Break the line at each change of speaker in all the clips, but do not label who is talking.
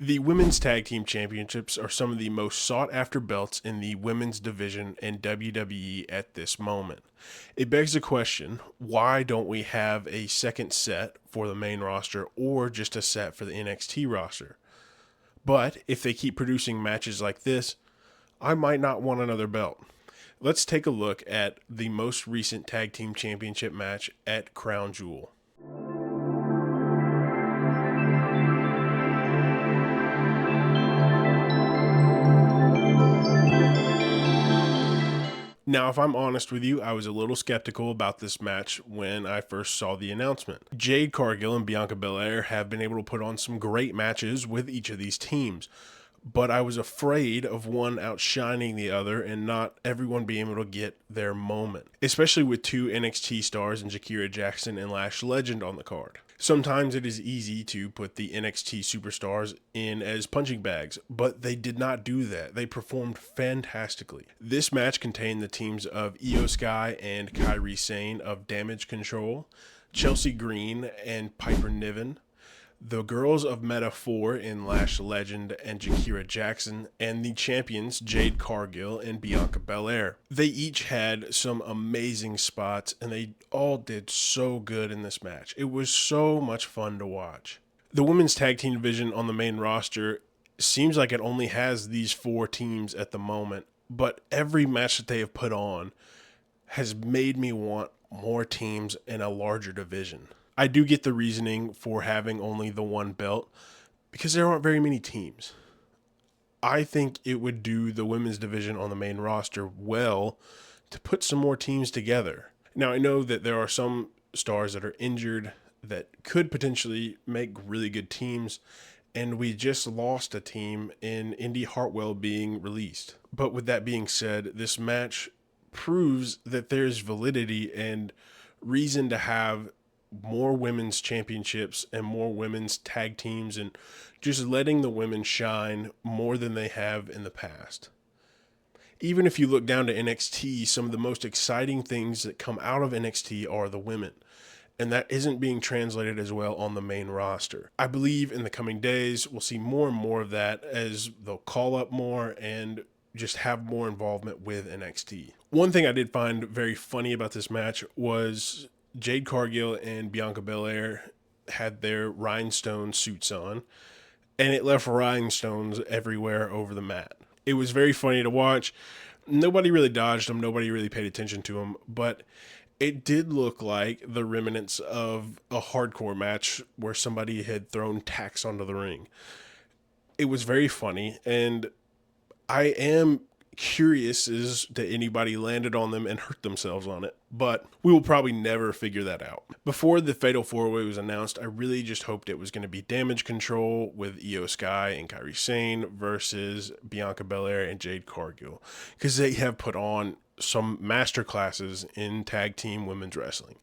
The Women's Tag Team Championships are some of the most sought after belts in the women's division in WWE at this moment. It begs the question, why don't we have a second set for the main roster or just a set for the NXT roster? But if they keep producing matches like this, I might not want another belt. Let's take a look at the most recent Tag Team Championship match at Crown Jewel. Now, if I'm honest with you, I was a little skeptical about this match when I first saw the announcement. Jade Cargill and Bianca Belair have been able to put on some great matches with each of these teams, but I was afraid of one outshining the other and not everyone being able to get their moment, especially with two NXT stars in Shakira Jackson and Lash Legend on the card. Sometimes it is easy to put the NXT superstars in as punching bags, but they did not do that. They performed fantastically. This match contained the teams of Io Sky and Kairi Sane of Damage Control, Chelsea Green and Piper Niven, the girls of Meta 4 in Lash Legend and Shakira Jackson, and the champions Jade Cargill and Bianca Belair. They each had some amazing spots, and they all did so good in this match. It was so much fun to watch. The women's tag team division on the main roster seems like it only has these four teams at the moment, but every match that they have put on has made me want more teams in a larger division. I do get the reasoning for having only the one belt because there aren't very many teams. I think it would do the women's division on the main roster well to put some more teams together. Now, I know that there are some stars that are injured that could potentially make really good teams, and we just lost a team in Indy Hartwell being released. But with that being said, this match proves that there's validity and reason to have more women's championships and more women's tag teams and just letting the women shine more than they have in the past. Even if you look down to NXT, some of the most exciting things that come out of NXT are the women. And that isn't being translated as well on the main roster. I believe in the coming days, we'll see more and more of that as they'll call up more and just have more involvement with NXT. One thing I did find very funny about this match was Jade Cargill and Bianca Belair had their rhinestone suits on, and it left rhinestones everywhere over the mat. It was very funny to watch. Nobody really dodged them, nobody really paid attention to them, but it did look like the remnants of a hardcore match where somebody had thrown tacks onto the ring. It was very funny, and I am curious as to anybody landed on them and hurt themselves on it, but we will probably never figure that out. Before the Fatal 4-Way was announced, I really just hoped it was going to be Damage Control with Io Sky and Kairi Sane versus Bianca Belair and Jade Cargill, because they have put on some master classes in tag team women's wrestling.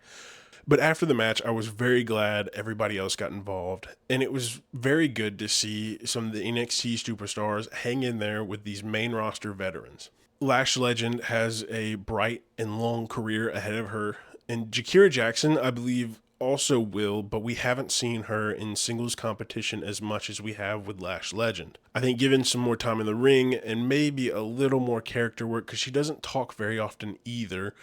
But after the match, I was very glad everybody else got involved, and it was very good to see some of the NXT superstars hang in there with these main roster veterans. Lash Legend has a bright and long career ahead of her, and Shakira Jackson, I believe, also will, but we haven't seen her in singles competition as much as we have with Lash Legend. I think given some more time in the ring and maybe a little more character work, because she doesn't talk very often either,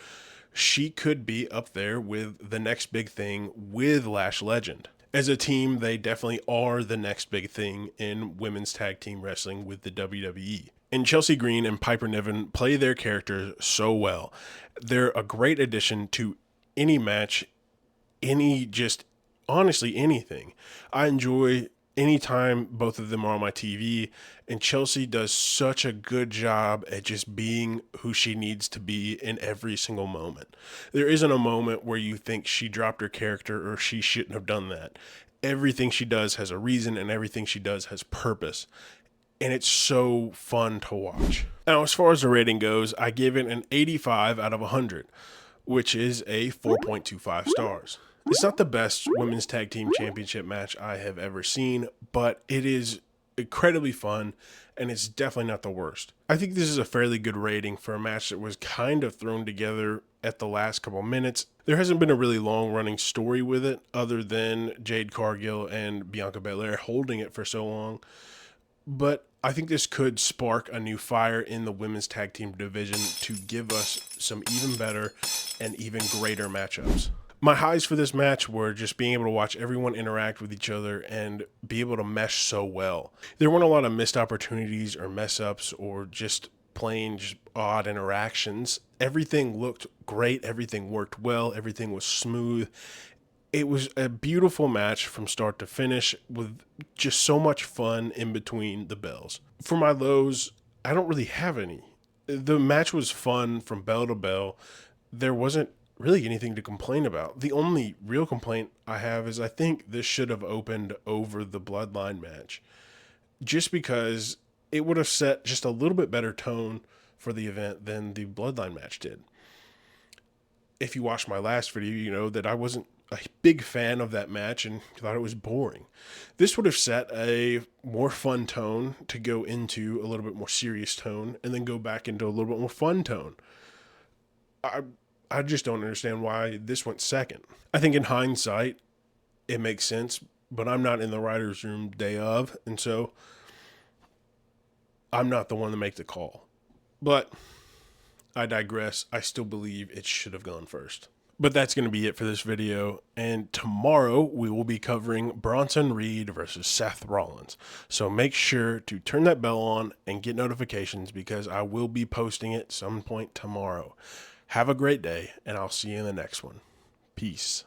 she could be up there with the next big thing with Lash Legend. As a team, they definitely are the next big thing in women's tag team wrestling with the WWE. And Chelsea Green and Piper Niven play their characters so well. They're a great addition to any match, honestly anything. I enjoy anytime both of them are on my TV, and Chelsea does such a good job at just being who she needs to be in every single moment. There isn't a moment where you think she dropped her character or she shouldn't have done that. Everything she does has a reason, and everything she does has purpose. And it's so fun to watch. Now, as far as the rating goes, I give it an 85 out of 100, which is a 4.25 stars. It's not the best women's tag team championship match I have ever seen, but it is incredibly fun, and it's definitely not the worst. I think this is a fairly good rating for a match that was kind of thrown together at the last couple minutes. There hasn't been a really long running story with it other than Jade Cargill and Bianca Belair holding it for so long. But I think this could spark a new fire in the women's tag team division to give us some even better and even greater matchups. My highs for this match were just being able to watch everyone interact with each other and be able to mesh so well. There weren't a lot of missed opportunities or mess ups or just plain just odd interactions. Everything looked great, everything worked well, everything was smooth. It was a beautiful match from start to finish with just so much fun in between the bells. For my lows, I don't really have any. The match was fun from bell to bell. There wasn't really anything to complain about. The only real complaint I have is I think this should have opened over the Bloodline match, just because it would have set just a little bit better tone for the event than the Bloodline match did. If you watched my last video, you know that I wasn't a big fan of that match and thought it was boring. This would have set a more fun tone to go into a little bit more serious tone and then go back into a little bit more fun tone. I just don't understand why this went second. I think in hindsight, it makes sense, but I'm not in the writer's room day of, and so I'm not the one to make the call. But I digress. I still believe it should have gone first. But that's going to be it for this video, and tomorrow we will be covering Bronson Reed versus Seth Rollins. So make sure to turn that bell on and get notifications because I will be posting it some point tomorrow. Have a great day, and I'll see you in the next one. Peace.